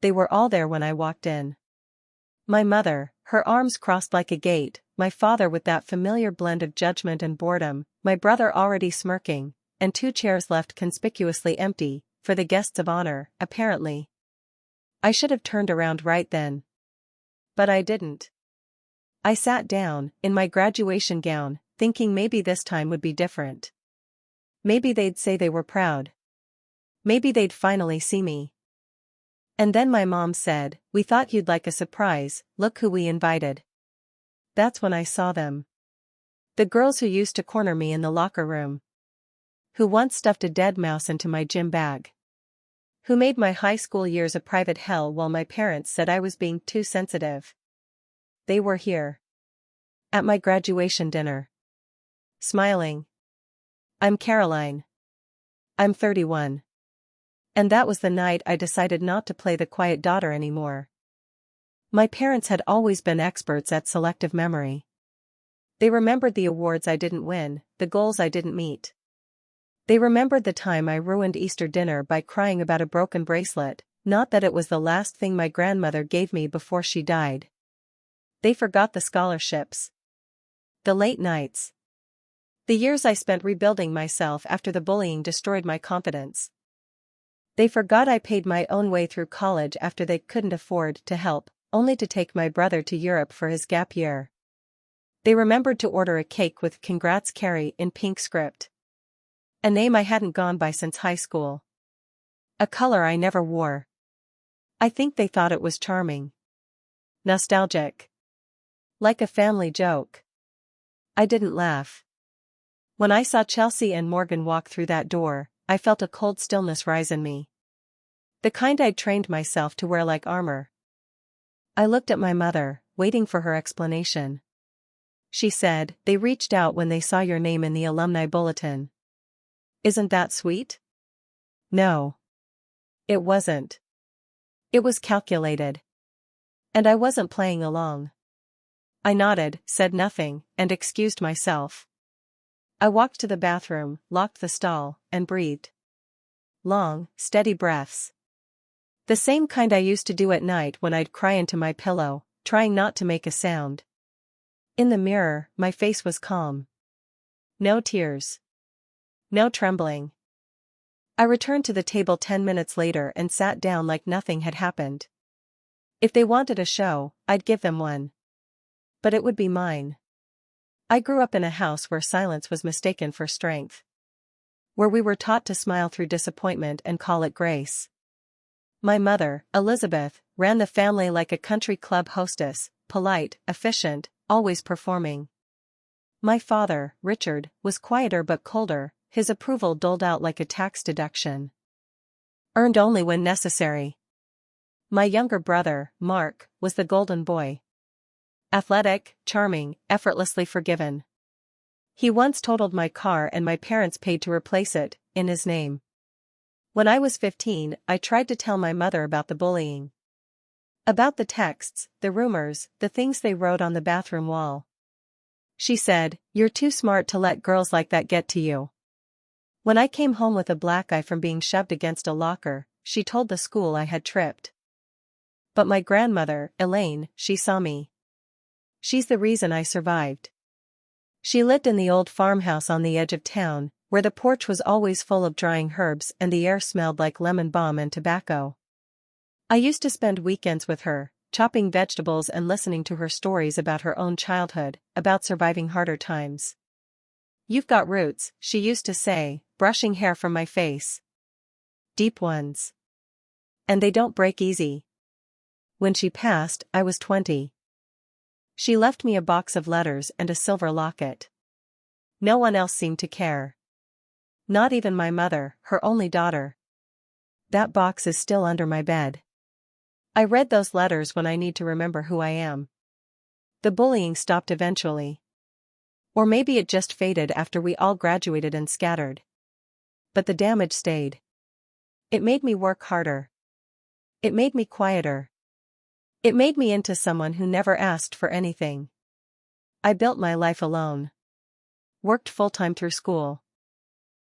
they were all there when I walked in. My mother, her arms crossed like a gate, my father with that familiar blend of judgment and boredom, my brother already smirking, and 2 chairs left conspicuously empty, for the guests of honor, apparently. I should have turned around right then. But I didn't. I sat down, in my graduation gown, thinking maybe this time would be different. Maybe they'd say they were proud. Maybe they'd finally see me. And then my mom said, "We thought you'd like a surprise, look who we invited." That's when I saw them. The girls who used to corner me in the locker room. Who once stuffed a dead mouse into my gym bag. Who made my high school years a private hell while my parents said I was being too sensitive. They were here. At my graduation dinner. Smiling. I'm Caroline. I'm 31. And that was the night I decided not to play the quiet daughter anymore. My parents had always been experts at selective memory. They remembered the awards I didn't win, the goals I didn't meet. They remembered the time I ruined Easter dinner by crying about a broken bracelet, not that it was the last thing my grandmother gave me before she died. They forgot the scholarships. The late nights. The years I spent rebuilding myself after the bullying destroyed my confidence. They forgot I paid my own way through college after they couldn't afford to help, only to take my brother to Europe for his gap year. They remembered to order a cake with "Congrats Carrie" in pink script. A name I hadn't gone by since high school. A color I never wore. I think they thought it was charming. Nostalgic. Like a family joke. I didn't laugh. When I saw Chelsea and Morgan walk through that door, I felt a cold stillness rise in me. The kind I'd trained myself to wear like armor. I looked at my mother, waiting for her explanation. She said, "They reached out when they saw your name in the alumni bulletin." Isn't that sweet? No. It wasn't. It was calculated. And I wasn't playing along. I nodded, said nothing, and excused myself. I walked to the bathroom, locked the stall, and breathed. Long, steady breaths. The same kind I used to do at night when I'd cry into my pillow, trying not to make a sound. In the mirror, my face was calm. No tears. No trembling. I returned to the table 10 minutes later and sat down like nothing had happened. If they wanted a show, I'd give them one. But it would be mine. I grew up in a house where silence was mistaken for strength. Where we were taught to smile through disappointment and call it grace. My mother, Elizabeth, ran the family like a country club hostess, polite, efficient, always performing. My father, Richard, was quieter but colder, his approval doled out like a tax deduction. Earned only when necessary. My younger brother, Mark, was the golden boy. Athletic, charming, effortlessly forgiven. He once totaled my car and my parents paid to replace it, in his name. When I was 15, I tried to tell my mother about the bullying. About the texts, the rumors, the things they wrote on the bathroom wall. She said, "You're too smart to let girls like that get to you." When I came home with a black eye from being shoved against a locker, she told the school I had tripped. But my grandmother, Elaine, she saw me. She's the reason I survived. She lived in the old farmhouse on the edge of town, where the porch was always full of drying herbs and the air smelled like lemon balm and tobacco. I used to spend weekends with her, chopping vegetables and listening to her stories about her own childhood, about surviving harder times. "You've got roots," she used to say, brushing hair from my face. Deep ones. And they don't break easy. When she passed, I was 20. She left me a box of letters and a silver locket. No one else seemed to care. Not even my mother, her only daughter. That box is still under my bed. I read those letters when I need to remember who I am. The bullying stopped eventually. Or maybe it just faded after we all graduated and scattered. But the damage stayed. It made me work harder. It made me quieter. It made me into someone who never asked for anything. I built my life alone. Worked full-time through school.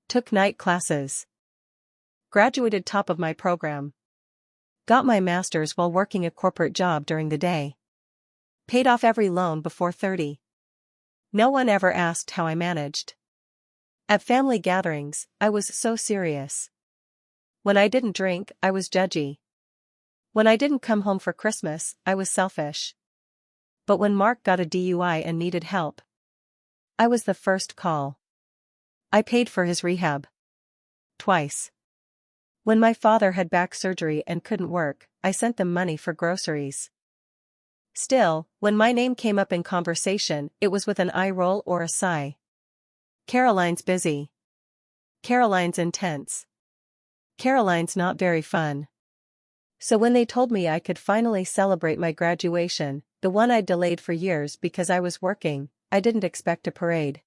Took night classes. Graduated top of my program. Got my master's while working a corporate job during the day. Paid off every loan before 30. No one ever asked how I managed. At family gatherings, I was so serious. When I didn't drink, I was judgy. When I didn't come home for Christmas, I was selfish. But when Mark got a DUI and needed help, I was the first call. I paid for his rehab. Twice. When my father had back surgery and couldn't work, I sent them money for groceries. Still, when my name came up in conversation, it was with an eye roll or a sigh. Caroline's busy. Caroline's intense. Caroline's not very fun. So when they told me I could finally celebrate my graduation, the one I'd delayed for years because I was working, I didn't expect a parade.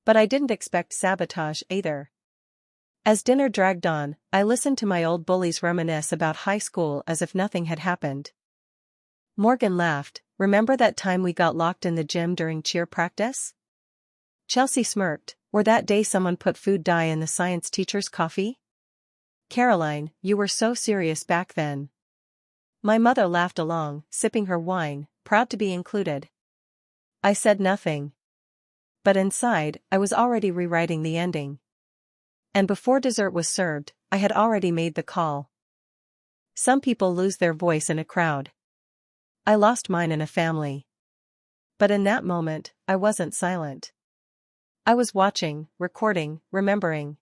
But I didn't expect sabotage either. As dinner dragged on, I listened to my old bullies reminisce about high school as if nothing had happened. Morgan laughed, "Remember that time we got locked in the gym during cheer practice?" Chelsea smirked, "Or that day someone put food dye in the science teacher's coffee?" "Caroline, you were so serious back then." My mother laughed along, sipping her wine, proud to be included. I said nothing. But inside, I was already rewriting the ending. And before dessert was served, I had already made the call. Some people lose their voice in a crowd. I lost mine in a family. But in that moment, I wasn't silent. I was watching, recording, remembering.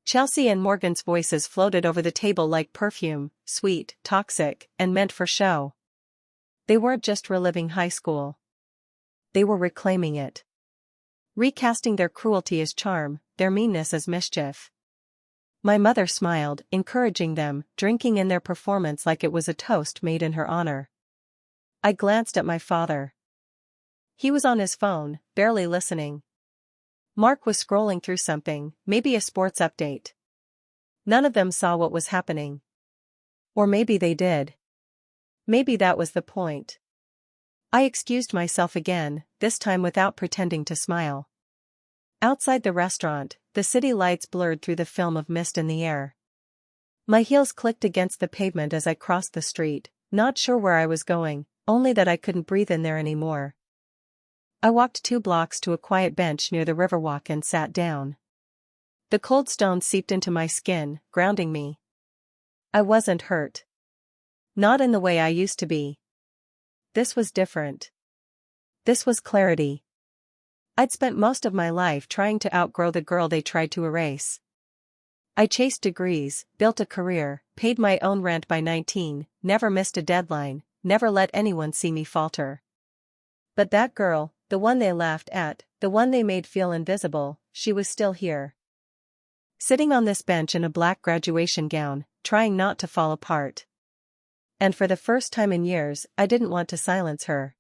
Chelsea and Morgan's voices floated over the table like perfume, sweet, toxic, and meant for show. They weren't just reliving high school. They were reclaiming it. Recasting their cruelty as charm, their meanness as mischief. My mother smiled, encouraging them, drinking in their performance like it was a toast made in her honor. I glanced at my father. He was on his phone, barely listening. Mark was scrolling through something, maybe a sports update. None of them saw what was happening. Or maybe they did. Maybe that was the point. I excused myself again, this time without pretending to smile. Outside the restaurant, the city lights blurred through the film of mist in the air. My heels clicked against the pavement as I crossed the street, not sure where I was going, only that I couldn't breathe in there anymore. I walked 2 blocks to a quiet bench near the Riverwalk and sat down. The cold stone seeped into my skin, grounding me. I wasn't hurt. Not in the way I used to be. This was different. This was clarity. I'd spent most of my life trying to outgrow the girl they tried to erase. I chased degrees, built a career, paid my own rent by 19, never missed a deadline, never let anyone see me falter. But that girl, the one they laughed at, the one they made feel invisible, she was still here. Sitting on this bench in a black graduation gown, trying not to fall apart. And for the first time in years, I didn't want to silence her.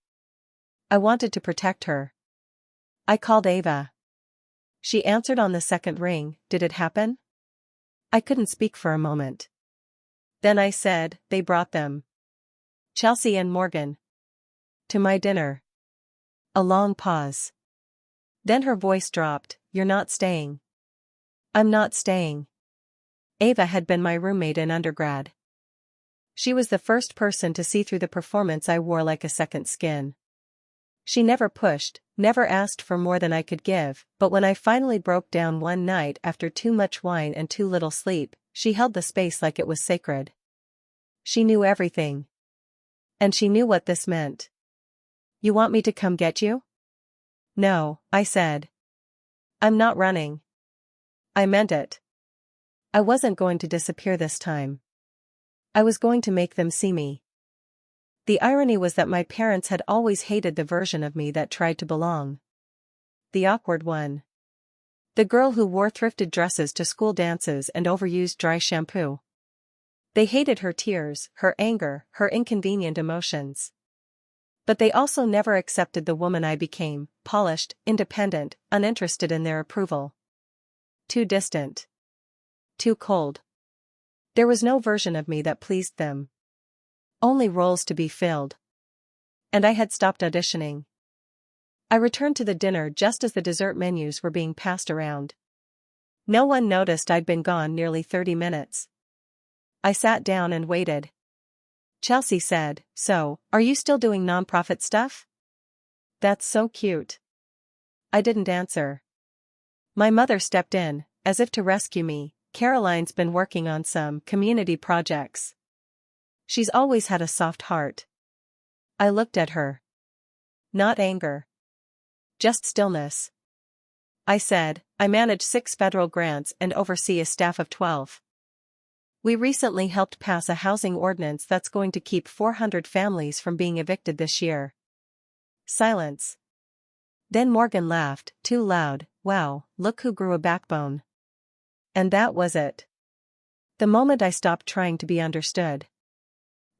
I wanted to protect her. I called Ava. She answered on the second ring. Did it happen? I couldn't speak for a moment. Then I said, they brought them. Chelsea and Morgan. To my dinner. A long pause. Then her voice dropped, "You're not staying." "I'm not staying." Ava had been my roommate in undergrad. She was the first person to see through the performance I wore like a second skin. She never pushed, never asked for more than I could give, but when I finally broke down one night after too much wine and too little sleep, she held the space like it was sacred. She knew everything. And she knew what this meant. "You want me to come get you?" "No," I said. "I'm not running." I meant it. I wasn't going to disappear this time. I was going to make them see me. The irony was that my parents had always hated the version of me that tried to belong. The awkward one. The girl who wore thrifted dresses to school dances and overused dry shampoo. They hated her tears, her anger, her inconvenient emotions. But they also never accepted the woman I became, polished, independent, uninterested in their approval. Too distant. Too cold. There was no version of me that pleased them. Only roles to be filled. And I had stopped auditioning. I returned to the dinner just as the dessert menus were being passed around. No one noticed I'd been gone nearly 30 minutes. I sat down and waited. Chelsea said, "So, are you still doing nonprofit stuff?" "That's so cute." I didn't answer. My mother stepped in, as if to rescue me. "Caroline's been working on some community projects. She's always had a soft heart." I looked at her. Not anger. Just stillness. I said, "I manage 6 federal grants and oversee a staff of 12. We recently helped pass a housing ordinance that's going to keep 400 families from being evicted this year." Silence. Then Morgan laughed, too loud. "Wow, look who grew a backbone." And that was it. The moment I stopped trying to be understood.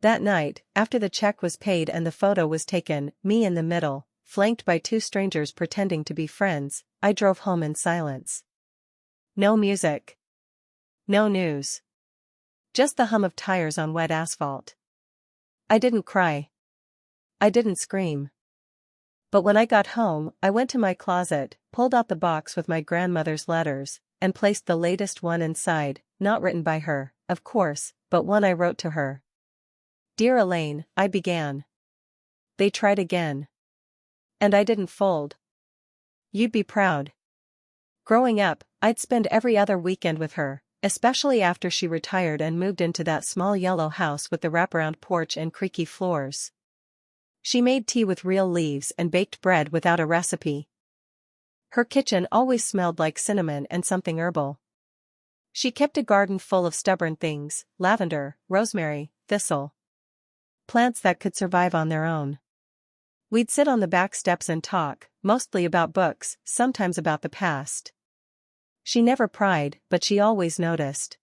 That night, after the check was paid and the photo was taken, me in the middle, flanked by 2 strangers pretending to be friends, I drove home in silence. No music. No news. Just the hum of tires on wet asphalt. I didn't cry. I didn't scream. But when I got home, I went to my closet, pulled out the box with my grandmother's letters, and placed the latest one inside, not written by her, of course, but one I wrote to her. "Dear Elaine," I began. They tried again. And I didn't fold. "You'd be proud." Growing up, I'd spend every other weekend with her, especially after she retired and moved into that small yellow house with the wraparound porch and creaky floors. She made tea with real leaves and baked bread without a recipe. Her kitchen always smelled like cinnamon and something herbal. She kept a garden full of stubborn things: lavender, rosemary, thistle. Plants that could survive on their own. We'd sit on the back steps and talk, mostly about books, sometimes about the past. She never pried, but she always noticed.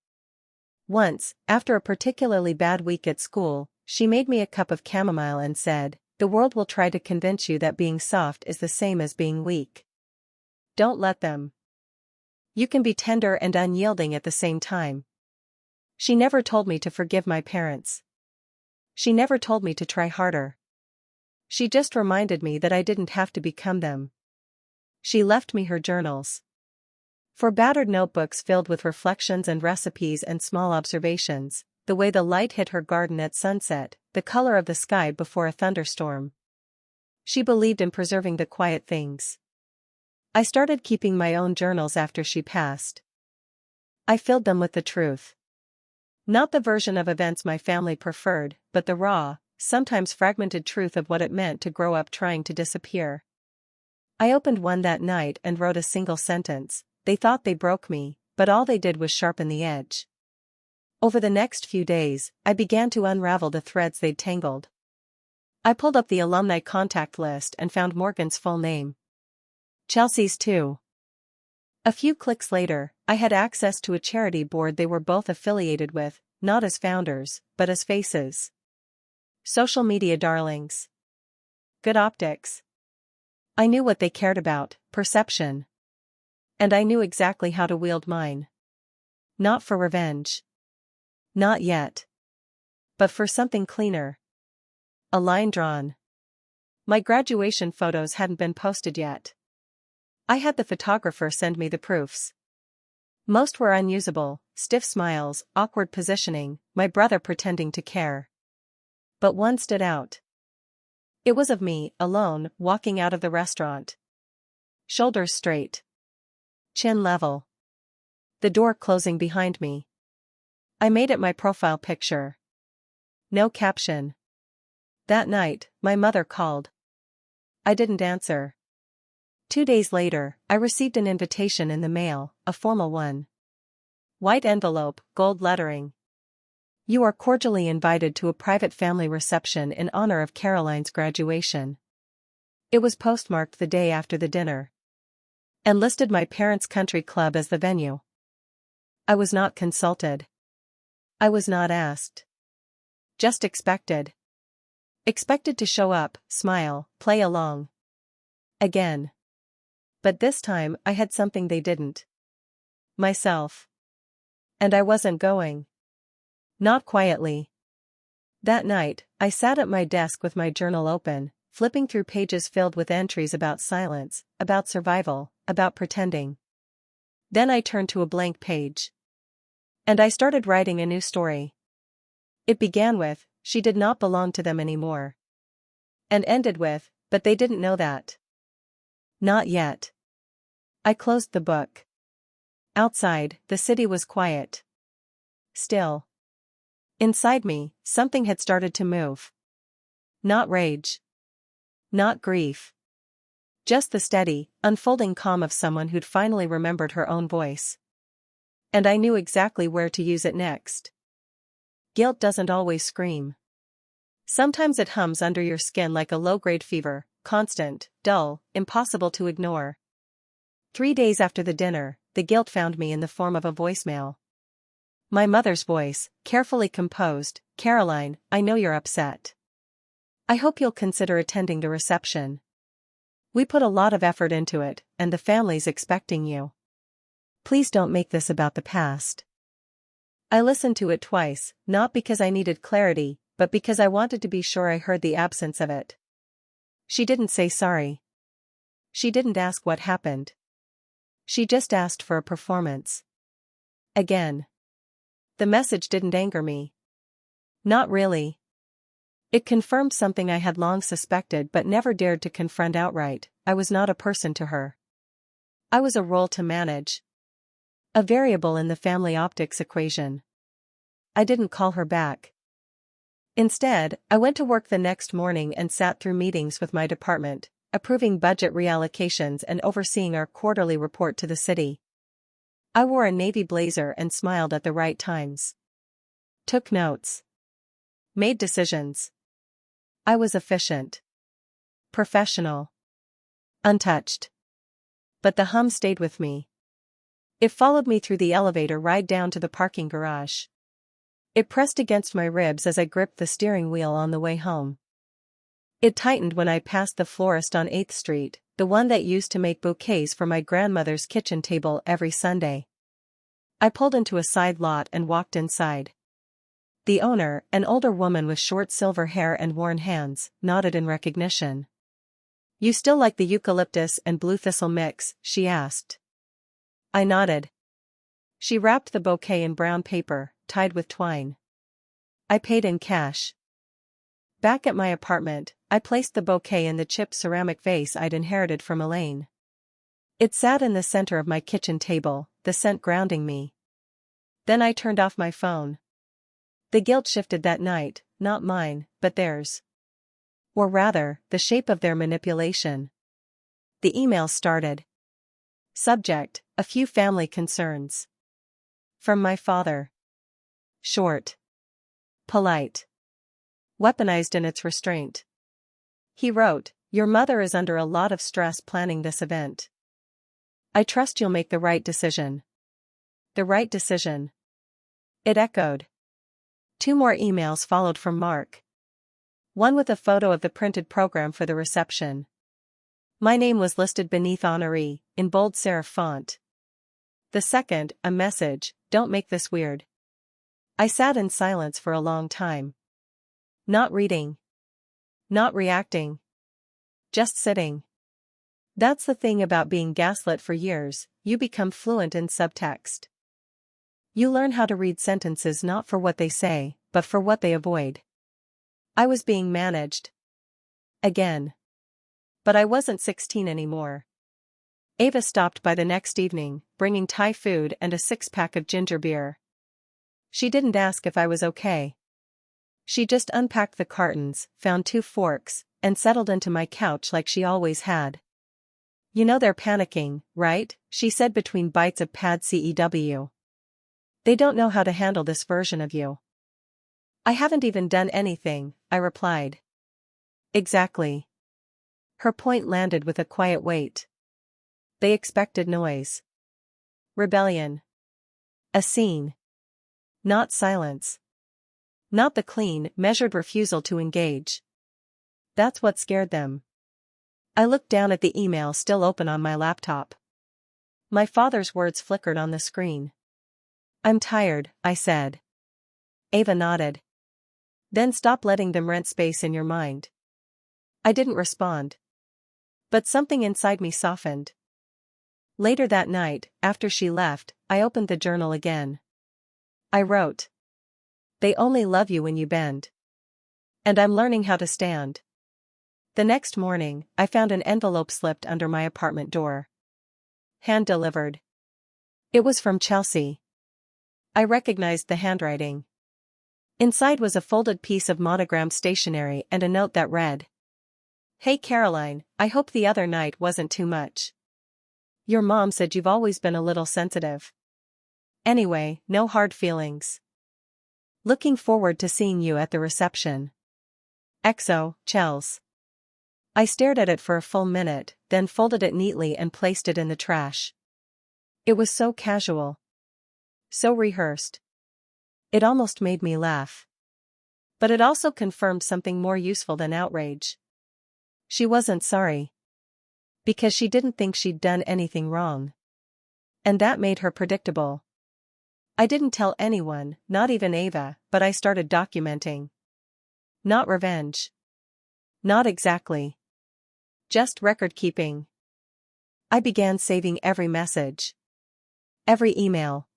Once, after a particularly bad week at school, she made me a cup of chamomile and said, "The world will try to convince you that being soft is the same as being weak. Don't let them. You can be tender and unyielding at the same time." She never told me to forgive my parents. She never told me to try harder. She just reminded me that I didn't have to become them. She left me her journals. 4 battered notebooks filled with reflections and recipes and small observations, the way the light hit her garden at sunset, the color of the sky before a thunderstorm. She believed in preserving the quiet things. I started keeping my own journals after she passed. I filled them with the truth. Not the version of events my family preferred, but the raw, sometimes fragmented truth of what it meant to grow up trying to disappear. I opened one that night and wrote a single sentence: "They thought they broke me, but all they did was sharpen the edge." Over the next few days, I began to unravel the threads they'd tangled. I pulled up the alumni contact list and found Morgan's full name. Chelsea's too. A few clicks later, I had access to a charity board they were both affiliated with, not as founders, but as faces. Social media darlings. Good optics. I knew what they cared about: perception. And I knew exactly how to wield mine. Not for revenge. Not yet. But for something cleaner. A line drawn. My graduation photos hadn't been posted yet. I had the photographer send me the proofs. Most were unusable: stiff smiles, awkward positioning, my brother pretending to care. But one stood out. It was of me, alone, walking out of the restaurant. Shoulders straight. Chin level. The door closing behind me. I made it my profile picture. No caption. That night, my mother called. I didn't answer. 2 days later, I received an invitation in the mail, a formal one. White envelope, gold lettering. "You are cordially invited to a private family reception in honor of Caroline's graduation." It was postmarked the day after the dinner. And listed my parents' country club as the venue. I was not consulted. I was not asked. Just expected. Expected to show up, smile, play along. Again. But this time I had something they didn't. Myself. And I wasn't going. Not quietly. That night, I sat at my desk with my journal open, flipping through pages filled with entries about silence, about survival, about pretending. Then I turned to a blank page. And I started writing a new story. It began with, she did not belong to them anymore. And ended with, but they didn't know that. Not yet. I closed the book. Outside, the city was quiet. Still. Inside me, something had started to move. Not rage. Not grief. Just the steady, unfolding calm of someone who'd finally remembered her own voice. And I knew exactly where to use it next. Guilt doesn't always scream. Sometimes it hums under your skin like a low-grade fever, constant, dull, impossible to ignore. 3 days after the dinner, the guilt found me in the form of a voicemail. My mother's voice, carefully composed, "Caroline, I know you're upset. I hope you'll consider attending the reception. We put a lot of effort into it, and the family's expecting you. Please don't make this about the past." I listened to it twice, not because I needed clarity, but because I wanted to be sure I heard the absence of it. She didn't say sorry. She didn't ask what happened. She just asked for a performance. Again. The message didn't anger me. Not really. It confirmed something I had long suspected but never dared to confront outright. I was not a person to her. I was a role to manage. A variable in the family optics equation. I didn't call her back. Instead, I went to work the next morning and sat through meetings with my department, approving budget reallocations and overseeing our quarterly report to the city. I wore a navy blazer and smiled at the right times. Took notes. Made decisions. I was efficient. Professional. Untouched. But the hum stayed with me. It followed me through the elevator ride down to the parking garage. It pressed against my ribs as I gripped the steering wheel on the way home. It tightened when I passed the florist on 8th Street, the one that used to make bouquets for my grandmother's kitchen table every Sunday. I pulled into a side lot and walked inside. The owner, an older woman with short silver hair and worn hands, nodded in recognition. "You still like the eucalyptus and blue thistle mix?" she asked. I nodded. She wrapped the bouquet in brown paper, tied with twine. I paid in cash. Back at my apartment, I placed the bouquet in the chipped ceramic vase I'd inherited from Elaine. It sat in the center of my kitchen table, the scent grounding me. Then I turned off my phone. The guilt shifted that night, not mine, but theirs. Or rather, the shape of their manipulation. The email started. Subject: a few family concerns. From my father. Short. Polite. Weaponized in its restraint. He wrote, "Your mother is under a lot of stress planning this event. I trust you'll make the right decision." The right decision. It echoed. 2 more emails followed from Mark. One with a photo of the printed program for the reception. My name was listed beneath honoree, in bold serif font. The second, a message, "Don't make this weird." I sat in silence for a long time. Not reading. Not reacting. Just sitting. That's the thing about being gaslit for years, you become fluent in subtext. You learn how to read sentences not for what they say, but for what they avoid. I was being managed. Again. But I wasn't 16 anymore. Ava stopped by the next evening, bringing Thai food and a 6-pack of ginger beer. She didn't ask if I was okay. She just unpacked the cartons, found 2 forks, and settled into my couch like she always had. "You know they're panicking, right?" she said between bites of pad cew. "They don't know how to handle this version of you." "I haven't even done anything," I replied. Exactly. Her point landed with a quiet weight. They expected noise. Rebellion. A scene. Not silence. Not the clean, measured refusal to engage. That's what scared them. I looked down at the email still open on my laptop. My father's words flickered on the screen. "I'm tired," I said. Ava nodded. "Then stop letting them rent space in your mind." I didn't respond. But something inside me softened. Later that night, after she left, I opened the journal again. I wrote. "They only love you when you bend." And I'm learning how to stand. The next morning, I found an envelope slipped under my apartment door. Hand-delivered. It was from Chelsea. I recognized the handwriting. Inside was a folded piece of monogrammed stationery and a note that read, "Hey Caroline, I hope the other night wasn't too much. Your mom said you've always been a little sensitive. Anyway, no hard feelings. Looking forward to seeing you at the reception. XO, Chels." I stared at it for a full minute, then folded it neatly and placed it in the trash. It was so casual. So rehearsed. It almost made me laugh. But it also confirmed something more useful than outrage. She wasn't sorry. Because she didn't think she'd done anything wrong. And that made her predictable. I didn't tell anyone, not even Ava, but I started documenting. Not revenge. Not exactly. Just record keeping. I began saving every message. Every email.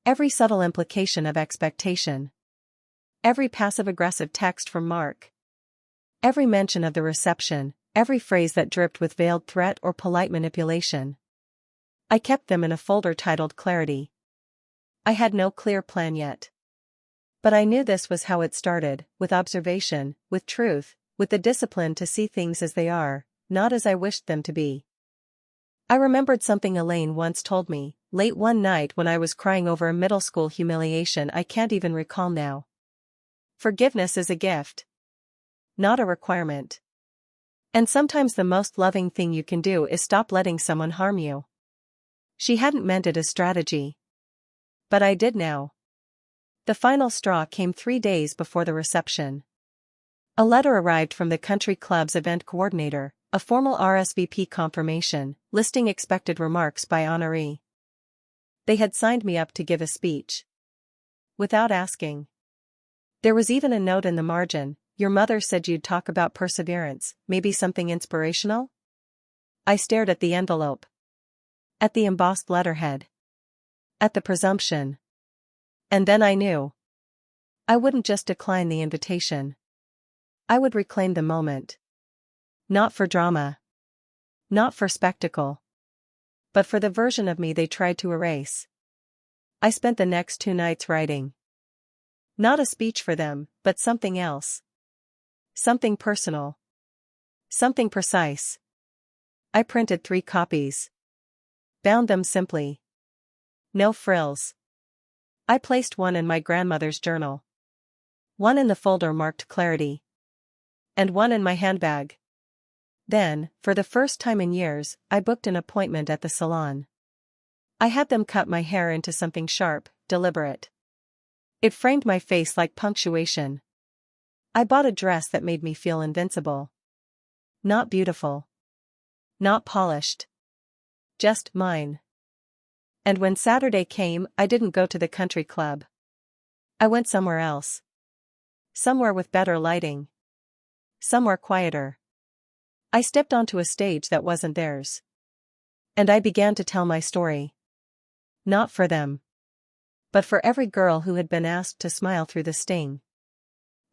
Every subtle implication of expectation. Every passive-aggressive text from Mark. Every mention of the reception, every phrase that dripped with veiled threat or polite manipulation. I kept them in a folder titled Clarity. I had no clear plan yet. But I knew this was how it started, with observation, with truth, with the discipline to see things as they are, not as I wished them to be. I remembered something Elaine once told me, late one night when I was crying over a middle school humiliation I can't even recall now. Forgiveness is a gift. Not a requirement. And sometimes the most loving thing you can do is stop letting someone harm you. She hadn't meant it as strategy. But I did now. The final straw came 3 days before the reception. A letter arrived from the country club's event coordinator, a formal RSVP confirmation, listing expected remarks by honoree. They had signed me up to give a speech. Without asking. There was even a note in the margin, "Your mother said you'd talk about perseverance, maybe something inspirational?" I stared at the envelope. At the embossed letterhead. At the presumption. And then I knew. I wouldn't just decline the invitation. I would reclaim the moment. Not for drama. Not for spectacle. But for the version of me they tried to erase. I spent the next 2 nights writing. Not a speech for them, but something else. Something personal. Something precise. I printed 3 copies. Bound them simply. No frills. I placed one in my grandmother's journal. One in the folder marked Clarity. And one in my handbag. Then, for the first time in years, I booked an appointment at the salon. I had them cut my hair into something sharp, deliberate. It framed my face like punctuation. I bought a dress that made me feel invincible. Not beautiful. Not polished. Just mine. And when Saturday came, I didn't go to the country club. I went somewhere else. Somewhere with better lighting. Somewhere quieter. I stepped onto a stage that wasn't theirs. And I began to tell my story. Not for them. But for every girl who had been asked to smile through the sting.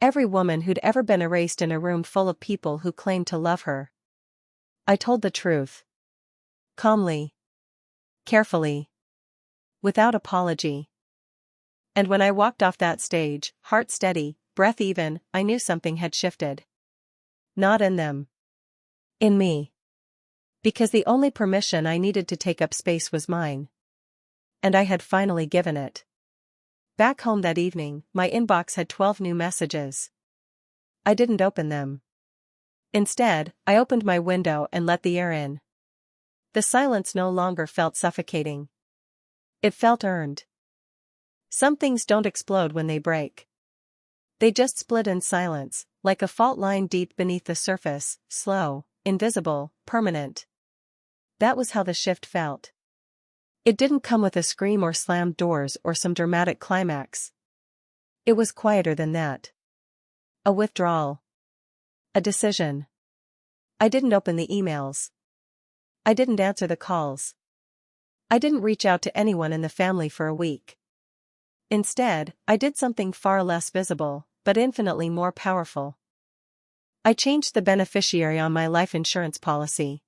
Every woman who'd ever been erased in a room full of people who claimed to love her. I told the truth. Calmly. Carefully. Without apology. And when I walked off that stage, heart steady, breath even, I knew something had shifted. Not in them. In me. Because the only permission I needed to take up space was mine. And I had finally given it. Back home that evening, my inbox had 12 new messages. I didn't open them. Instead, I opened my window and let the air in. The silence no longer felt suffocating. It felt earned. Some things don't explode when they break. They just split in silence, like a fault line deep beneath the surface, slow, invisible, permanent. That was how the shift felt. It didn't come with a scream or slammed doors or some dramatic climax. It was quieter than that. A withdrawal. A decision. I didn't open the emails. I didn't answer the calls. I didn't reach out to anyone in the family for a week. Instead, I did something far less visible. but infinitely more powerful. I changed the beneficiary on my life insurance policy.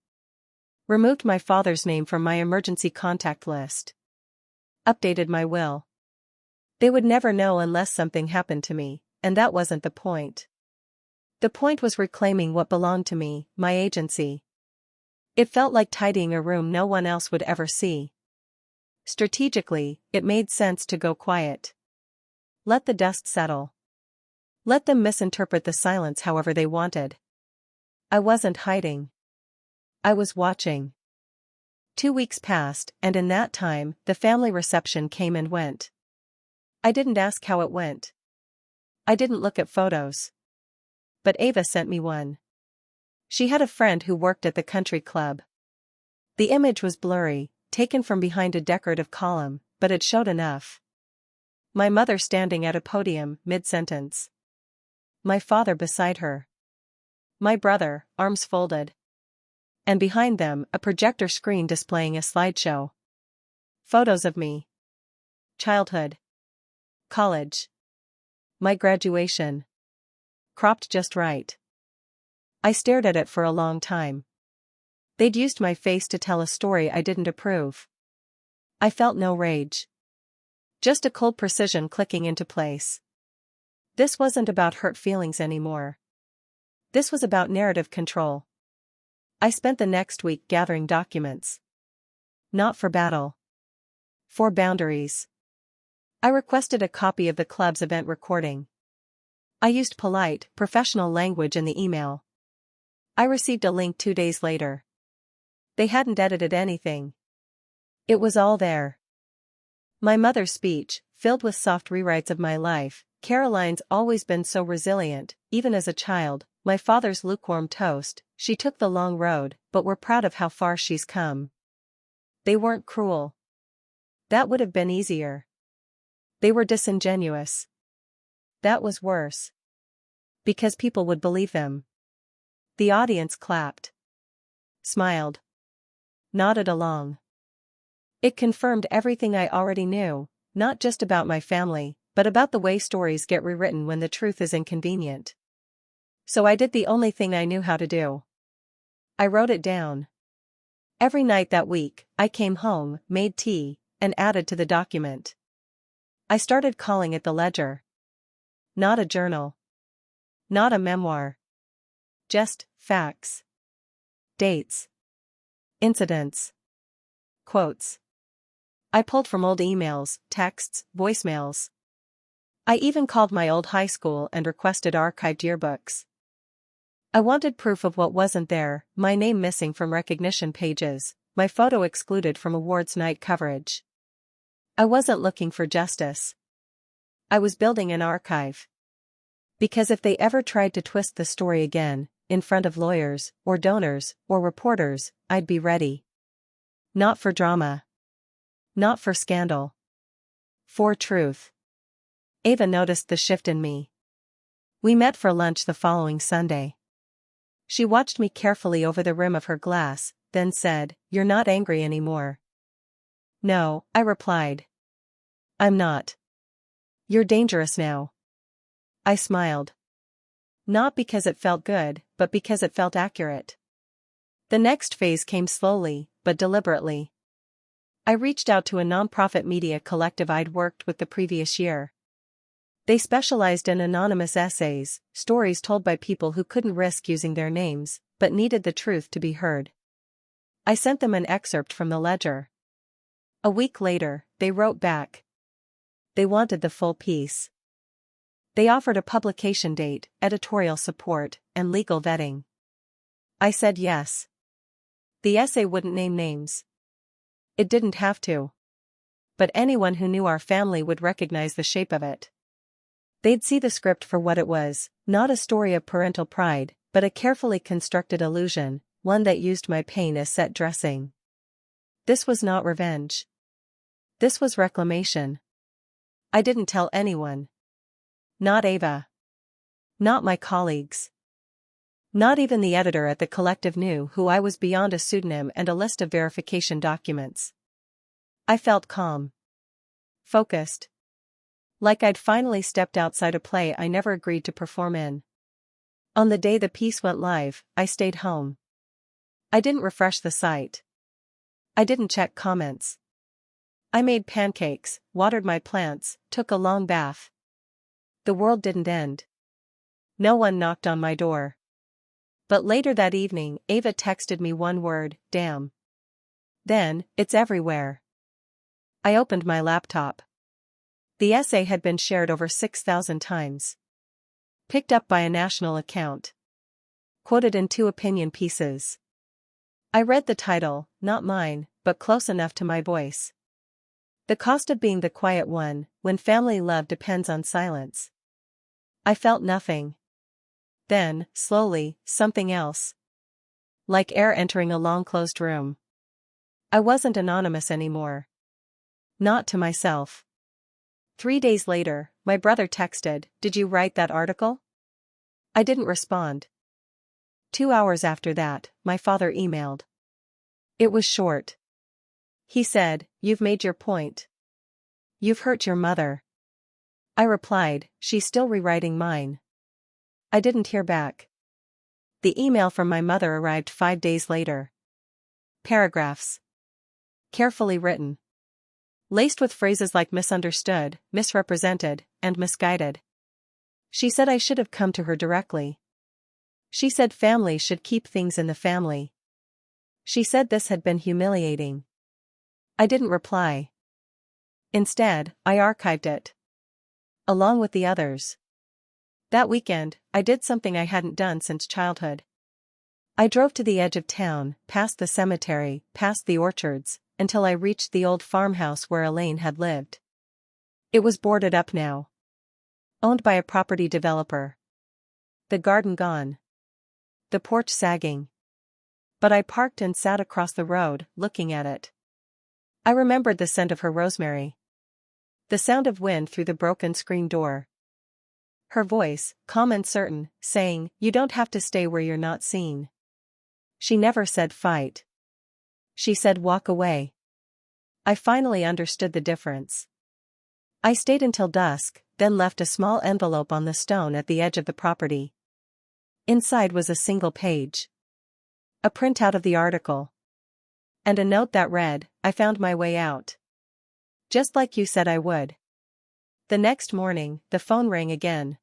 Removed my father's name from my emergency contact list. Updated my will. They would never know unless something happened to me, and that wasn't the point. The point was reclaiming what belonged to me, my agency. It felt like tidying a room no one else would ever see. Strategically, it made sense to go quiet. Let the dust settle. Let them misinterpret the silence however they wanted. I wasn't hiding. I was watching. 2 weeks passed, and in that time, the family reception came and went. I didn't ask how it went. I didn't look at photos. But Ava sent me one. She had a friend who worked at the country club. The image was blurry, taken from behind a decorative column, but it showed enough. My mother standing at a podium, mid-sentence. My father beside her. My brother, arms folded. And behind them, a projector screen displaying a slideshow. Photos of me. Childhood. College. My graduation. Cropped just right. I stared at it for a long time. They'd used my face to tell a story I didn't approve. I felt no rage. Just a cold precision clicking into place. This wasn't about hurt feelings anymore. This was about narrative control. I spent the next week gathering documents. Not for battle. For boundaries. I requested a copy of the club's event recording. I used polite, professional language in the email. I received a link 2 days later. They hadn't edited anything. It was all there. My mother's speech, filled with soft rewrites of my life. Caroline's always been so resilient, even as a child. My father's lukewarm toast. She took the long road, but we're proud of how far she's come. They weren't cruel. That would have been easier. They were disingenuous. That was worse. Because people would believe them. The audience clapped. Smiled. Nodded along. It confirmed everything I already knew, not just about my family, but about the way stories get rewritten when the truth is inconvenient. So I did the only thing I knew how to do. I wrote it down. Every night that week, I came home, made tea, and added to the document. I started calling it the ledger. Not a journal. Not a memoir. Just facts. Dates. Incidents. Quotes. I pulled from old emails, texts, voicemails. I even called my old high school and requested archived yearbooks. I wanted proof of what wasn't there, my name missing from recognition pages, my photo excluded from awards night coverage. I wasn't looking for justice. I was building an archive. Because if they ever tried to twist the story again, in front of lawyers, or donors, or reporters, I'd be ready. Not for drama. Not for scandal. For truth. Ava noticed the shift in me. We met for lunch the following Sunday. She watched me carefully over the rim of her glass, then said, "You're not angry anymore." "No," I replied. "I'm not." "You're dangerous now." I smiled. Not because it felt good, but because it felt accurate. The next phase came slowly, but deliberately. I reached out to a nonprofit media collective I'd worked with the previous year. They specialized in anonymous essays, stories told by people who couldn't risk using their names, but needed the truth to be heard. I sent them an excerpt from the ledger. A week later, they wrote back. They wanted the full piece. They offered a publication date, editorial support, and legal vetting. I said yes. The essay wouldn't name names. It didn't have to. But anyone who knew our family would recognize the shape of it. They'd see the script for what it was, not a story of parental pride, but a carefully constructed illusion, one that used my pain as set dressing. This was not revenge. This was reclamation. I didn't tell anyone. Not Ava. Not my colleagues. Not even the editor at the collective knew who I was beyond a pseudonym and a list of verification documents. I felt calm. Focused. Like I'd finally stepped outside a play I never agreed to perform in. On the day the piece went live, I stayed home. I didn't refresh the site. I didn't check comments. I made pancakes, watered my plants, took a long bath. The world didn't end. No one knocked on my door. But later that evening, Ava texted me one word, damn. Then, it's everywhere. I opened my laptop. The essay had been shared over 6,000 times. Picked up by a national account. Quoted in 2 opinion pieces. I read the title, not mine, but close enough to my voice. The cost of being the quiet one, when family love depends on silence. I felt nothing. Then, slowly, something else. Like air entering a long-closed room. I wasn't anonymous anymore. Not to myself. 3 days later, my brother texted, "Did you write that article?" I didn't respond. 2 hours after that, my father emailed. It was short. He said, "You've made your point. You've hurt your mother." I replied, "She's still rewriting mine." I didn't hear back. The email from my mother arrived 5 days later. Paragraphs. Carefully written. Laced with phrases like misunderstood, misrepresented, and misguided. She said I should have come to her directly. She said families should keep things in the family. She said this had been humiliating. I didn't reply. Instead, I archived it. Along with the others. That weekend, I did something I hadn't done since childhood. I drove to the edge of town, past the cemetery, past the orchards, until I reached the old farmhouse where Elaine had lived. It was boarded up now. Owned by a property developer. The garden gone. The porch sagging. But I parked and sat across the road, looking at it. I remembered the scent of her rosemary. The sound of wind through the broken screen door. Her voice, calm and certain, saying, "You don't have to stay where you're not seen." She never said fight. She said walk away. I finally understood the difference. I stayed until dusk, then left a small envelope on the stone at the edge of the property. Inside was a single page. A printout of the article. And a note that read, "I found my way out. Just like you said I would." The next morning, the phone rang again.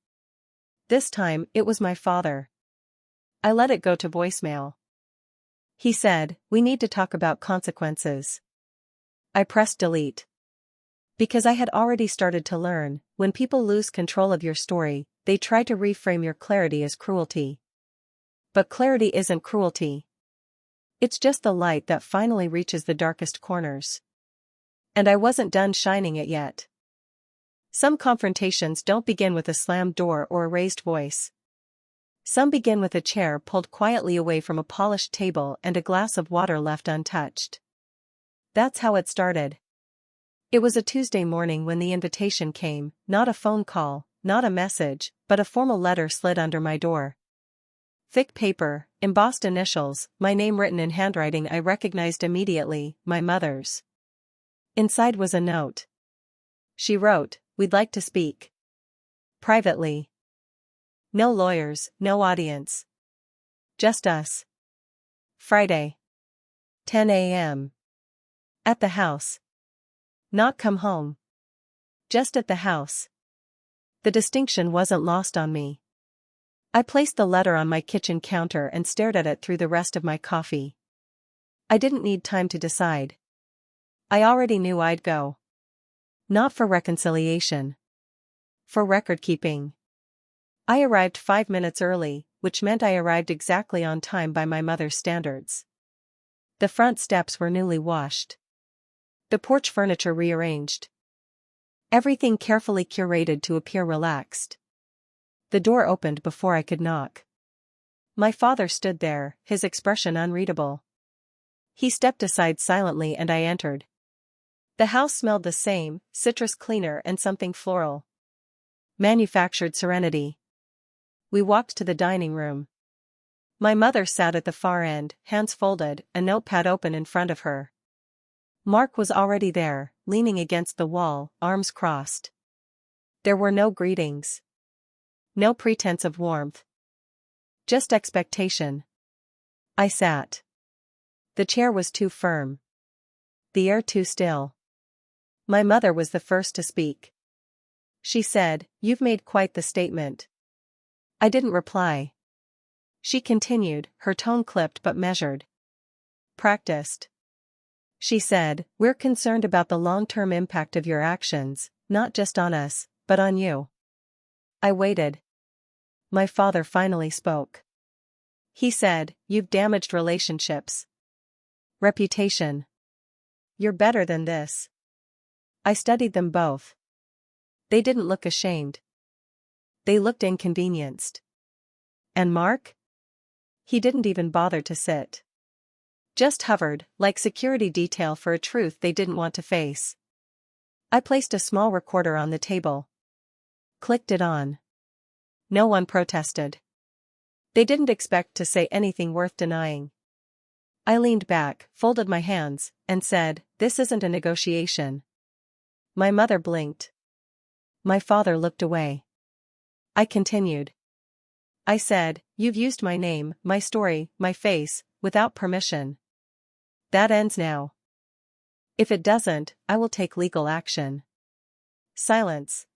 This time, it was my father. I let it go to voicemail. He said, "We need to talk about consequences." I pressed delete. Because I had already started to learn, when people lose control of your story, they try to reframe your clarity as cruelty. But clarity isn't cruelty. It's just the light that finally reaches the darkest corners. And I wasn't done shining it yet. Some confrontations don't begin with a slammed door or a raised voice. Some begin with a chair pulled quietly away from a polished table and a glass of water left untouched. That's how it started. It was a Tuesday morning when the invitation came, not a phone call, not a message, but a formal letter slid under my door. Thick paper, embossed initials, my name written in handwriting I recognized immediately, my mother's. Inside was a note. She wrote, "We'd like to speak. Privately. No lawyers, no audience. Just us. Friday. 10 a.m. At the house. Not come home. Just at the house." The distinction wasn't lost on me. I placed the letter on my kitchen counter and stared at it through the rest of my coffee. I didn't need time to decide. I already knew I'd go. Not for reconciliation. For record-keeping. I arrived 5 minutes early, which meant I arrived exactly on time by my mother's standards. The front steps were newly washed. The porch furniture rearranged. Everything carefully curated to appear relaxed. The door opened before I could knock. My father stood there, his expression unreadable. He stepped aside silently and I entered. The house smelled the same, citrus cleaner and something floral. Manufactured serenity. We walked to the dining room. My mother sat at the far end, hands folded, a notepad open in front of her. Mark was already there, leaning against the wall, arms crossed. There were no greetings. No pretense of warmth. Just expectation. I sat. The chair was too firm. The air too still. My mother was the first to speak. She said, "You've made quite the statement." I didn't reply. She continued, her tone clipped but measured. "Practiced." She said, "We're concerned about the long-term impact of your actions, not just on us, but on you." I waited. My father finally spoke. He said, "You've damaged relationships. Reputation. You're better than this." I studied them both. They didn't look ashamed. They looked inconvenienced. And Mark? He didn't even bother to sit. Just hovered, like security detail for a truth they didn't want to face. I placed a small recorder on the table. Clicked it on. No one protested. They didn't expect to say anything worth denying. I leaned back, folded my hands, and said, "This isn't a negotiation." My mother blinked. My father looked away. I continued. I said, "You've used my name, my story, my face, without permission. That ends now. If it doesn't, I will take legal action." Silence.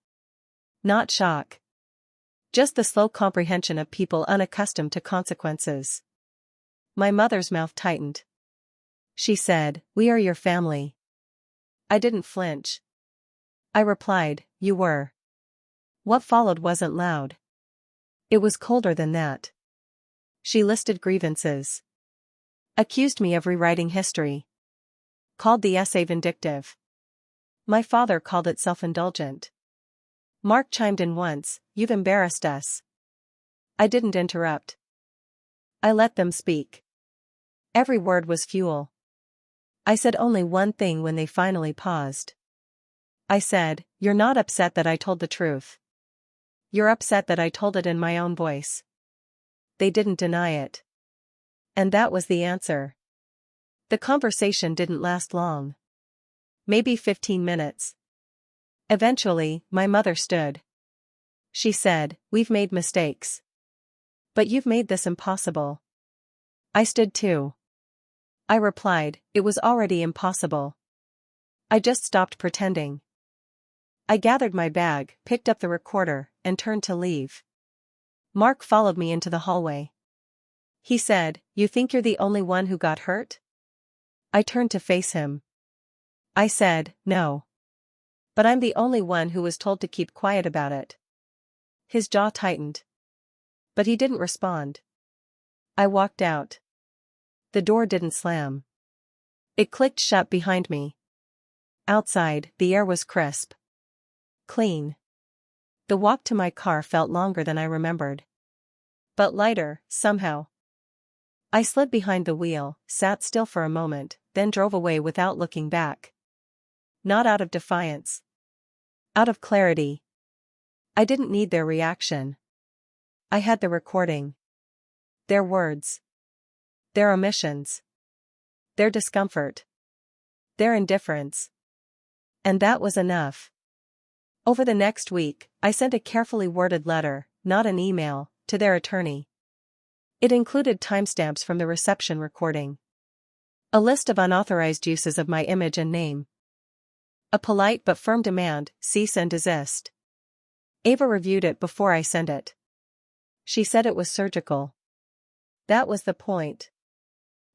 Not shock. Just the slow comprehension of people unaccustomed to consequences. My mother's mouth tightened. She said, "We are your family." I didn't flinch. I replied, "You were." What followed wasn't loud. It was colder than that. She listed grievances. Accused me of rewriting history. Called the essay vindictive. My father called it self-indulgent. Mark chimed in once, "You've embarrassed us." I didn't interrupt. I let them speak. Every word was fuel. I said only one thing when they finally paused. I said, "You're not upset that I told the truth. You're upset that I told it in my own voice." They didn't deny it. And that was the answer. The conversation didn't last long. Maybe 15 minutes. Eventually, my mother stood. She said, "We've made mistakes. But you've made this impossible." I stood too. I replied, "It was already impossible. I just stopped pretending." I gathered my bag, picked up the recorder, and turned to leave. Mark followed me into the hallway. He said, "You think you're the only one who got hurt?" I turned to face him. I said, "No. But I'm the only one who was told to keep quiet about it." His jaw tightened. But he didn't respond. I walked out. The door didn't slam. It clicked shut behind me. Outside, the air was crisp. Clean. The walk to my car felt longer than I remembered. But lighter, somehow. I slid behind the wheel, sat still for a moment, then drove away without looking back. Not out of defiance. Out of clarity. I didn't need their reaction. I had the recording. Their words. Their omissions. Their discomfort. Their indifference. And that was enough. Over the next week, I sent a carefully worded letter, not an email, to their attorney. It included timestamps from the reception recording. A list of unauthorized uses of my image and name. A polite but firm demand, cease and desist. Ava reviewed it before I sent it. She said it was surgical. That was the point.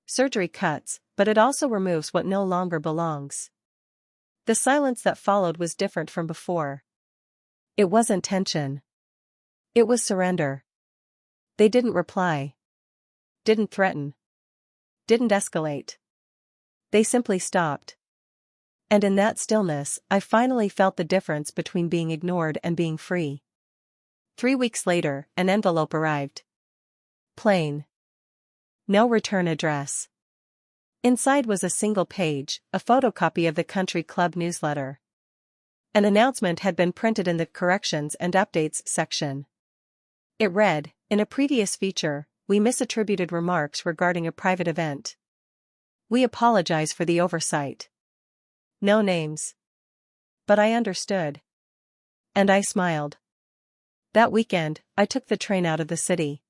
Surgery cuts, but it also removes what no longer belongs. The silence that followed was different from before. It wasn't tension. It was surrender. They didn't reply. Didn't threaten. Didn't escalate. They simply stopped. And in that stillness, I finally felt the difference between being ignored and being free. 3 weeks later, an envelope arrived. Plain. No return address. Inside was a single page, a photocopy of the country club newsletter. An announcement had been printed in the corrections and updates section. It read, "In a previous feature, we misattributed remarks regarding a private event. We apologize for the oversight." No names. But I understood. And I smiled. That weekend, I took the train out of the city.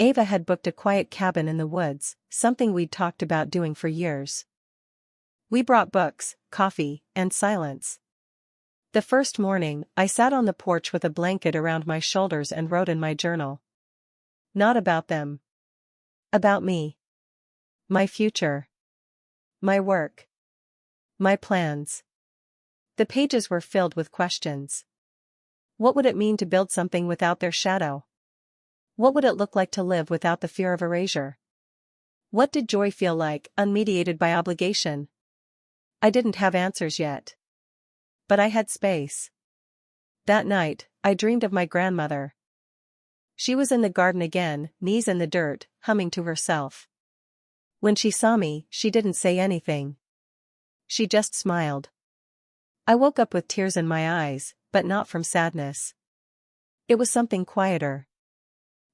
Ava had booked a quiet cabin in the woods, something we'd talked about doing for years. We brought books, coffee, and silence. The first morning, I sat on the porch with a blanket around my shoulders and wrote in my journal. Not about them. About me. My future. My work. My plans. The pages were filled with questions. What would it mean to build something without their shadow? What would it look like to live without the fear of erasure? What did joy feel like, unmediated by obligation? I didn't have answers yet. But I had space. That night, I dreamed of my grandmother. She was in the garden again, knees in the dirt, humming to herself. When she saw me, she didn't say anything. She just smiled. I woke up with tears in my eyes, but not from sadness. It was something quieter.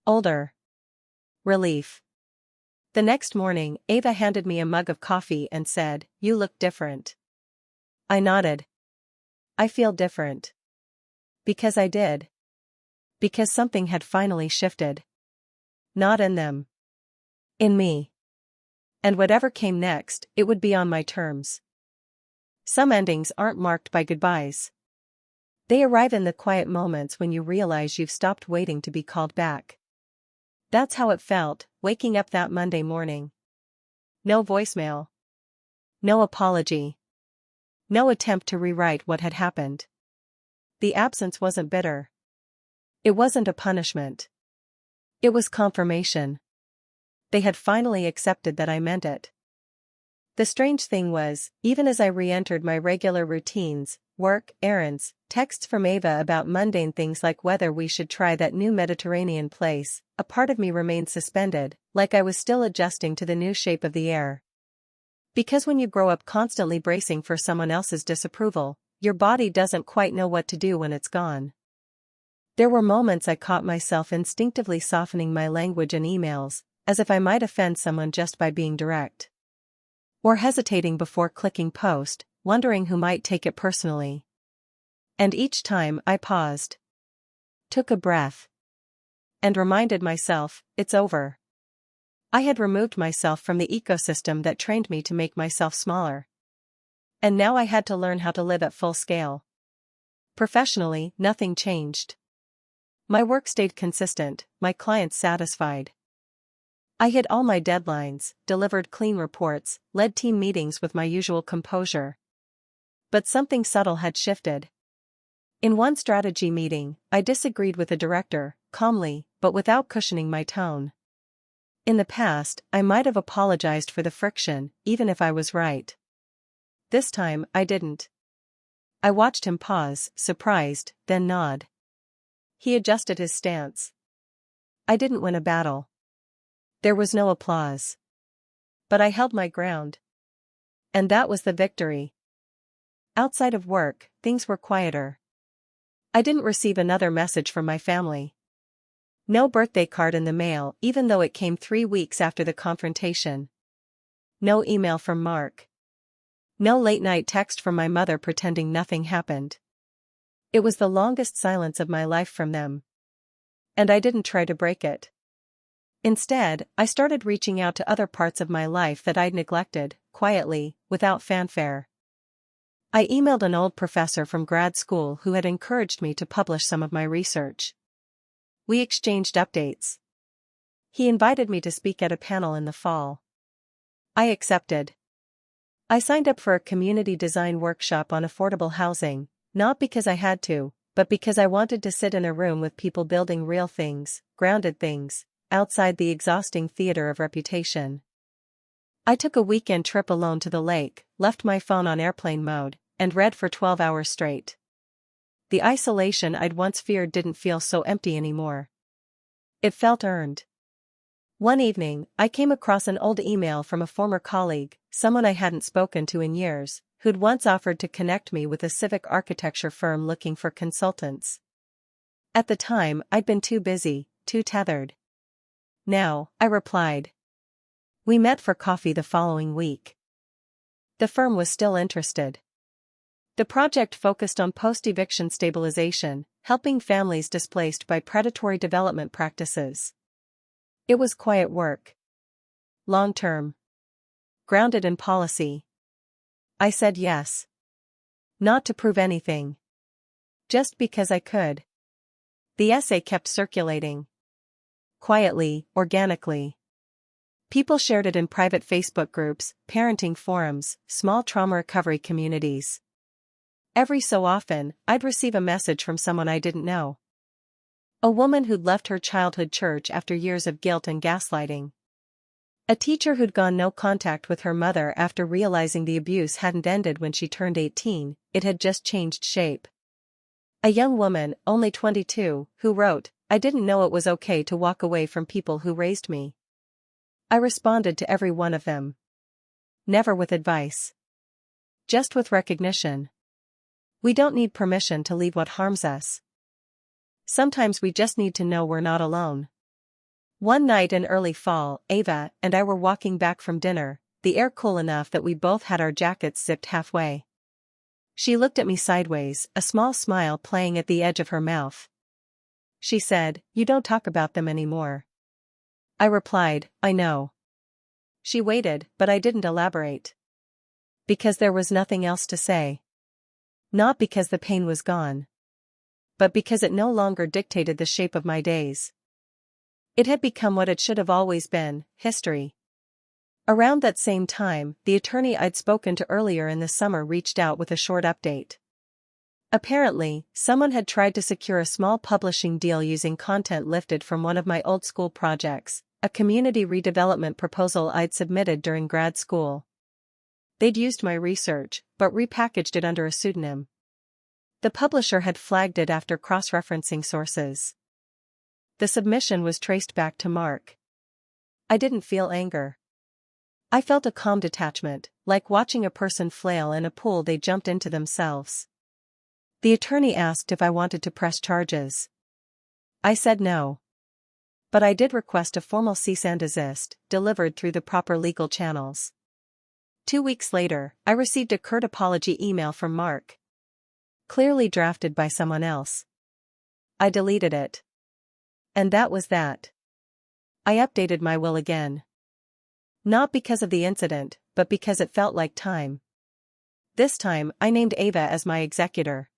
Older. Relief. The next morning, Ava handed me a mug of coffee and said, "You look different." I nodded. I feel different. Because I did. Because something had finally shifted. Not in them. In me. And whatever came next, it would be on my terms. Some endings aren't marked by goodbyes. They arrive in the quiet moments when you realize you've stopped waiting to be called back. That's how it felt, waking up that Monday morning. No voicemail. No apology. No attempt to rewrite what had happened. The absence wasn't bitter. It wasn't a punishment. It was confirmation. They had finally accepted that I meant it. The strange thing was, even as I re-entered my regular routines, work, errands, texts from Ava about mundane things like whether we should try that new Mediterranean place, a part of me remained suspended, like I was still adjusting to the new shape of the air. Because when you grow up constantly bracing for someone else's disapproval, your body doesn't quite know what to do when it's gone. There were moments I caught myself instinctively softening my language in emails, as if I might offend someone just by being direct. Or hesitating before clicking post, wondering who might take it personally. And each time I paused, took a breath, and reminded myself, it's over. I had removed myself from the ecosystem that trained me to make myself smaller. And now I had to learn how to live at full scale. Professionally, nothing changed. My work stayed consistent, my clients satisfied. I hit all my deadlines, delivered clean reports, led team meetings with my usual composure. But something subtle had shifted. In one strategy meeting, I disagreed with a director, calmly, but without cushioning my tone. In the past, I might have apologized for the friction, even if I was right. This time, I didn't. I watched him pause, surprised, then nod. He adjusted his stance. I didn't win a battle. There was no applause. But I held my ground. And that was the victory. Outside of work, things were quieter. I didn't receive another message from my family. No birthday card in the mail, even though it came 3 weeks after the confrontation. No email from Mark. No late-night text from my mother pretending nothing happened. It was the longest silence of my life from them. And I didn't try to break it. Instead, I started reaching out to other parts of my life that I'd neglected, quietly, without fanfare. I emailed an old professor from grad school who had encouraged me to publish some of my research. We exchanged updates. He invited me to speak at a panel in the fall. I accepted. I signed up for a community design workshop on affordable housing, not because I had to, but because I wanted to sit in a room with people building real things, grounded things, outside the exhausting theater of reputation. I took a weekend trip alone to the lake, left my phone on airplane mode, and read for 12 hours straight. The isolation I'd once feared didn't feel so empty anymore. It felt earned. One evening, I came across an old email from a former colleague, someone I hadn't spoken to in years, who'd once offered to connect me with a civic architecture firm looking for consultants. At the time, I'd been too busy, too tethered. Now, I replied. We met for coffee the following week. The firm was still interested. The project focused on post-eviction stabilization, helping families displaced by predatory development practices. It was quiet work. Long-term. Grounded in policy. I said yes. Not to prove anything. Just because I could. The essay kept circulating. Quietly, organically. People shared it in private Facebook groups, parenting forums, small trauma recovery communities. Every so often, I'd receive a message from someone I didn't know. A woman who'd left her childhood church after years of guilt and gaslighting. A teacher who'd gone no contact with her mother after realizing the abuse hadn't ended when she turned 18, it had just changed shape. A young woman, only 22, who wrote, "I didn't know it was okay to walk away from people who raised me." I responded to every one of them. Never with advice. Just with recognition. We don't need permission to leave what harms us. Sometimes we just need to know we're not alone. One night in early fall, Ava and I were walking back from dinner, the air cool enough that we both had our jackets zipped halfway. She looked at me sideways, a small smile playing at the edge of her mouth. She said, "You don't talk about them anymore." I replied, "I know." She waited, but I didn't elaborate. Because there was nothing else to say. Not because the pain was gone. But because it no longer dictated the shape of my days. It had become what it should have always been, history. Around that same time, the attorney I'd spoken to earlier in the summer reached out with a short update. Apparently, someone had tried to secure a small publishing deal using content lifted from one of my old school projects, a community redevelopment proposal I'd submitted during grad school. They'd used my research, but repackaged it under a pseudonym. The publisher had flagged it after cross-referencing sources. The submission was traced back to Mark. I didn't feel anger. I felt a calm detachment, like watching a person flail in a pool they jumped into themselves. The attorney asked if I wanted to press charges. I said no. But I did request a formal cease and desist, delivered through the proper legal channels. 2 weeks later, I received a curt apology email from Mark. Clearly drafted by someone else. I deleted it. And that was that. I updated my will again. Not because of the incident, but because it felt like time. This time, I named Ava as my executor.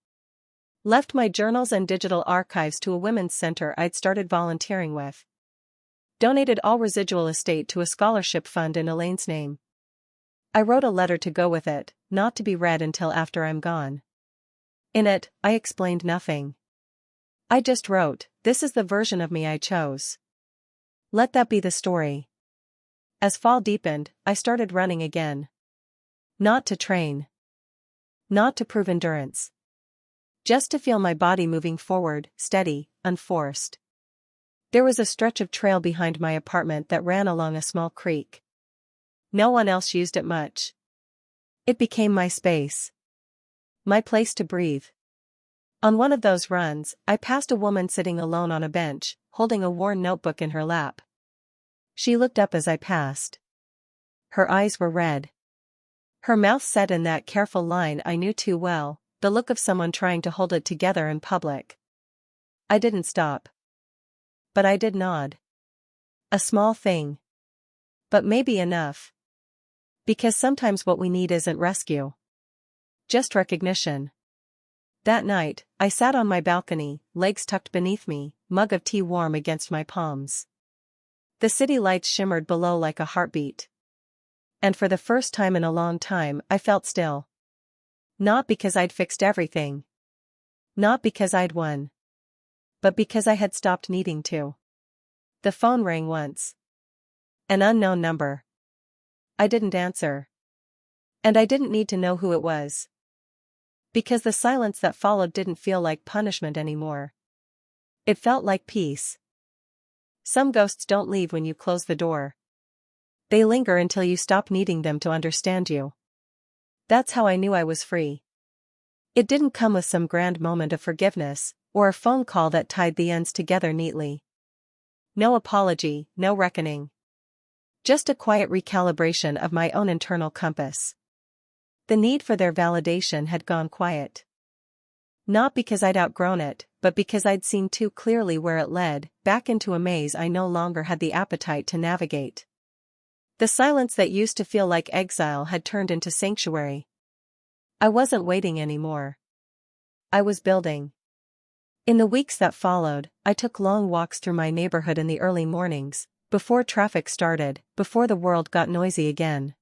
Left my journals and digital archives to a women's center I'd started volunteering with. Donated all residual estate to a scholarship fund in Elaine's name. I wrote a letter to go with it, not to be read until after I'm gone. In it, I explained nothing. I just wrote, "This is the version of me I chose. Let that be the story." As fall deepened, I started running again. Not to train. Not to prove endurance. Just to feel my body moving forward, steady, unforced. There was a stretch of trail behind my apartment that ran along a small creek. No one else used it much. It became my space. My place to breathe. On one of those runs, I passed a woman sitting alone on a bench, holding a worn notebook in her lap. She looked up as I passed. Her eyes were red. Her mouth set in that careful line I knew too well, the look of someone trying to hold it together in public. I didn't stop. But I did nod. A small thing. But maybe enough. Because sometimes what we need isn't rescue. Just recognition. That night, I sat on my balcony, legs tucked beneath me, mug of tea warm against my palms. The city lights shimmered below like a heartbeat. And for the first time in a long time, I felt still. Not because I'd fixed everything. Not because I'd won. But because I had stopped needing to. The phone rang once. An unknown number. I didn't answer. And I didn't need to know who it was. Because the silence that followed didn't feel like punishment anymore. It felt like peace. Some ghosts don't leave when you close the door. They linger until you stop needing them to understand you. That's how I knew I was free. It didn't come with some grand moment of forgiveness, or a phone call that tied the ends together neatly. No apology, no reckoning. Just a quiet recalibration of my own internal compass. The need for their validation had gone quiet. Not because I'd outgrown it, but because I'd seen too clearly where it led, back into a maze I no longer had the appetite to navigate. The silence that used to feel like exile had turned into sanctuary. I wasn't waiting anymore. I was building. In the weeks that followed, I took long walks through my neighborhood in the early mornings, before traffic started, before the world got noisy again.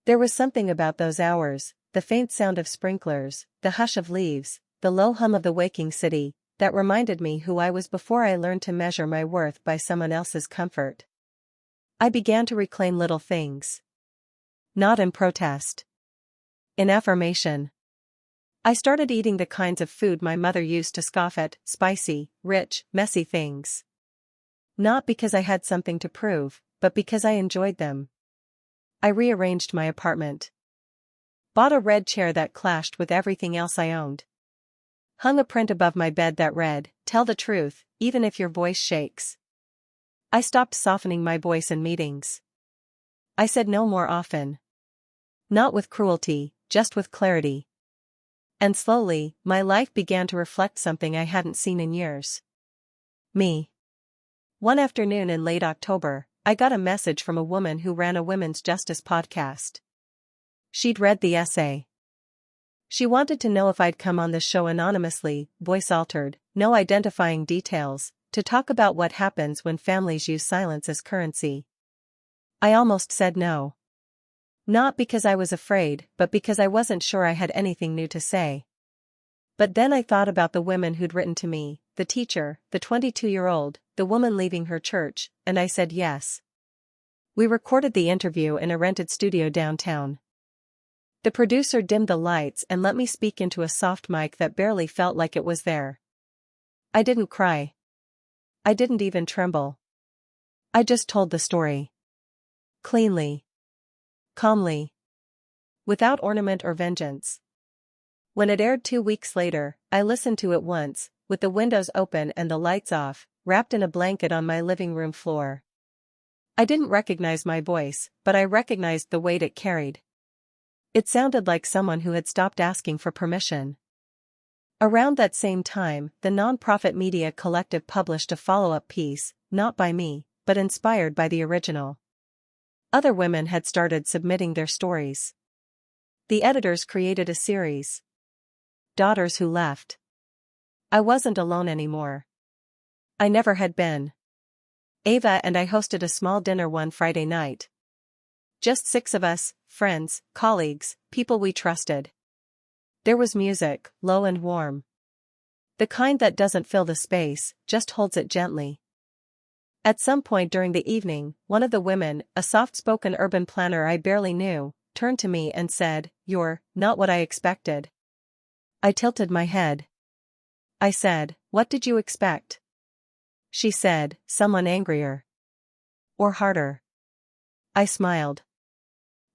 There was something about those hours, the faint sound of sprinklers, the hush of leaves, the low hum of the waking city, that reminded me who I was before I learned to measure my worth by someone else's comfort. I began to reclaim little things. Not in protest. In affirmation. I started eating the kinds of food my mother used to scoff at, spicy, rich, messy things. Not because I had something to prove, but because I enjoyed them. I rearranged my apartment. Bought a red chair that clashed with everything else I owned. Hung a print above my bed that read, "Tell the truth, even if your voice shakes." I stopped softening my voice in meetings. I said no more often. Not with cruelty, just with clarity. And slowly, my life began to reflect something I hadn't seen in years. Me. One afternoon in late October, I got a message from a woman who ran a women's justice podcast. She'd read the essay. She wanted to know if I'd come on the show anonymously, voice altered, no identifying details, to talk about what happens when families use silence as currency. I almost said no. Not because I was afraid, but because I wasn't sure I had anything new to say. But then I thought about the women who'd written to me, the teacher, the 22-year-old, the woman leaving her church, and I said yes. We recorded the interview in a rented studio downtown. The producer dimmed the lights and let me speak into a soft mic that barely felt like it was there. I didn't cry. I didn't even tremble. I just told the story. Cleanly. Calmly. Without ornament or vengeance. When it aired 2 weeks later, I listened to it once, with the windows open and the lights off, wrapped in a blanket on my living room floor. I didn't recognize my voice, but I recognized the weight it carried. It sounded like someone who had stopped asking for permission. Around that same time, the nonprofit media collective published a follow-up piece, not by me, but inspired by the original. Other women had started submitting their stories. The editors created a series. Daughters Who Left. I wasn't alone anymore. I never had been. Ava and I hosted a small dinner one Friday night. Just 6 of us, friends, colleagues, people we trusted. There was music, low and warm. The kind that doesn't fill the space, just holds it gently. At some point during the evening, one of the women, a soft-spoken urban planner I barely knew, turned to me and said, "You're not what I expected." I tilted my head. I said, "What did you expect?" She said, "Someone angrier. Or harder." I smiled.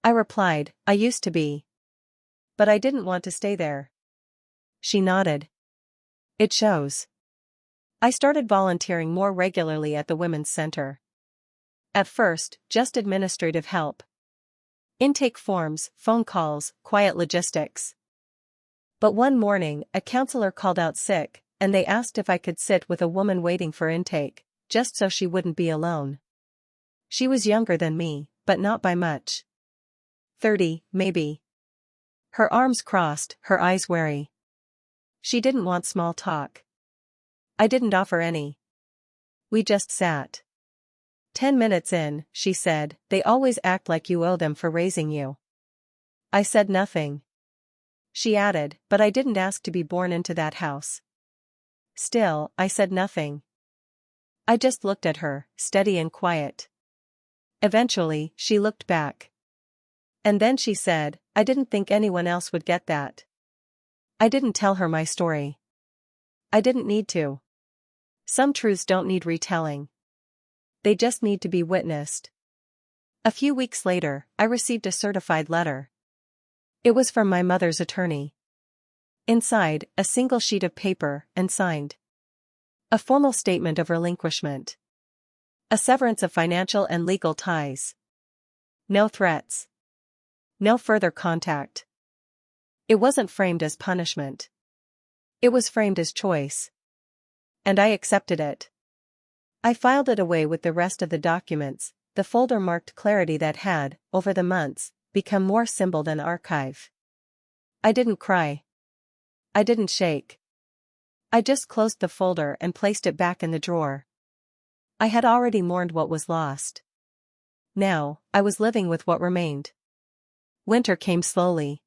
I replied, "I used to be. But I didn't want to stay there." She nodded. "It shows." I started volunteering more regularly at the Women's Center. At first, just administrative help. Intake forms, phone calls, quiet logistics. But one morning, a counselor called out sick, and they asked if I could sit with a woman waiting for intake, just so she wouldn't be alone. She was younger than me, but not by much. 30, maybe. Her arms crossed, her eyes wary. She didn't want small talk. I didn't offer any. We just sat. 10 minutes in, she said, "They always act like you owe them for raising you." I said nothing. She added, "But I didn't ask to be born into that house." Still, I said nothing. I just looked at her, steady and quiet. Eventually, she looked back. And then she said, "I didn't think anyone else would get that." I didn't tell her my story. I didn't need to. Some truths don't need retelling. They just need to be witnessed. A few weeks later, I received a certified letter. It was from my mother's attorney. Inside, a single sheet of paper, and signed. A formal statement of relinquishment. A severance of financial and legal ties. No threats. No further contact. It wasn't framed as punishment. It was framed as choice. And I accepted it. I filed it away with the rest of the documents, the folder marked clarity that had, over the months, become more symbol than archive. I didn't cry. I didn't shake. I just closed the folder and placed it back in the drawer. I had already mourned what was lost. Now, I was living with what remained. Winter came slowly.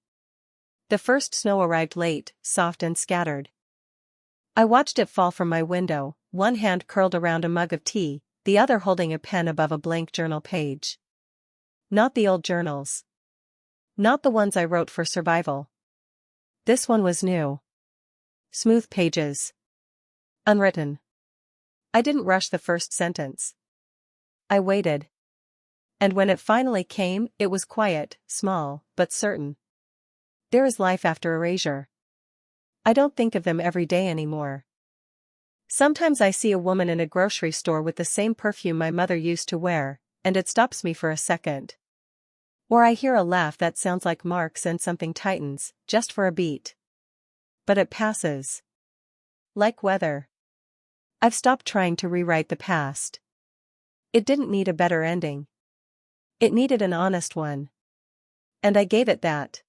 The first snow arrived late, soft and scattered. I watched it fall from my window, one hand curled around a mug of tea, the other holding a pen above a blank journal page. Not the old journals. Not the ones I wrote for survival. This one was new. Smooth pages. Unwritten. I didn't rush the first sentence. I waited. And when it finally came, it was quiet, small, but certain. There is life after erasure. I don't think of them every day anymore. Sometimes I see a woman in a grocery store with the same perfume my mother used to wear, and it stops me for a second. Or I hear a laugh that sounds like Mark's and something tightens, just for a beat. But it passes. Like weather. I've stopped trying to rewrite the past. It didn't need a better ending. It needed an honest one. And I gave it that.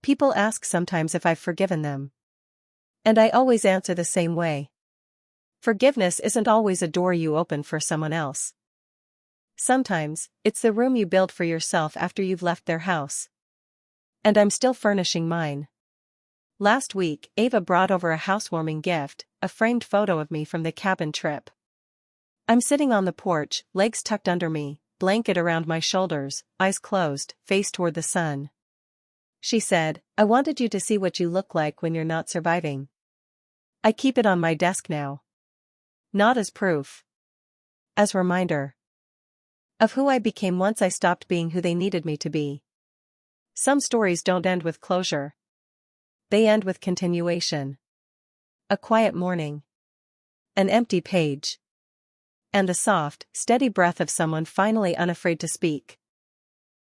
People ask sometimes if I've forgiven them. And I always answer the same way. Forgiveness isn't always a door you open for someone else. Sometimes, it's the room you build for yourself after you've left their house. And I'm still furnishing mine. Last week, Ava brought over a housewarming gift, a framed photo of me from the cabin trip. I'm sitting on the porch, legs tucked under me, blanket around my shoulders, eyes closed, face toward the sun. She said, "I wanted you to see what you look like when you're not surviving." I keep it on my desk now. Not as proof. As reminder. Of who I became once I stopped being who they needed me to be. Some stories don't end with closure. They end with continuation. A quiet morning. An empty page. And the soft, steady breath of someone finally unafraid to speak.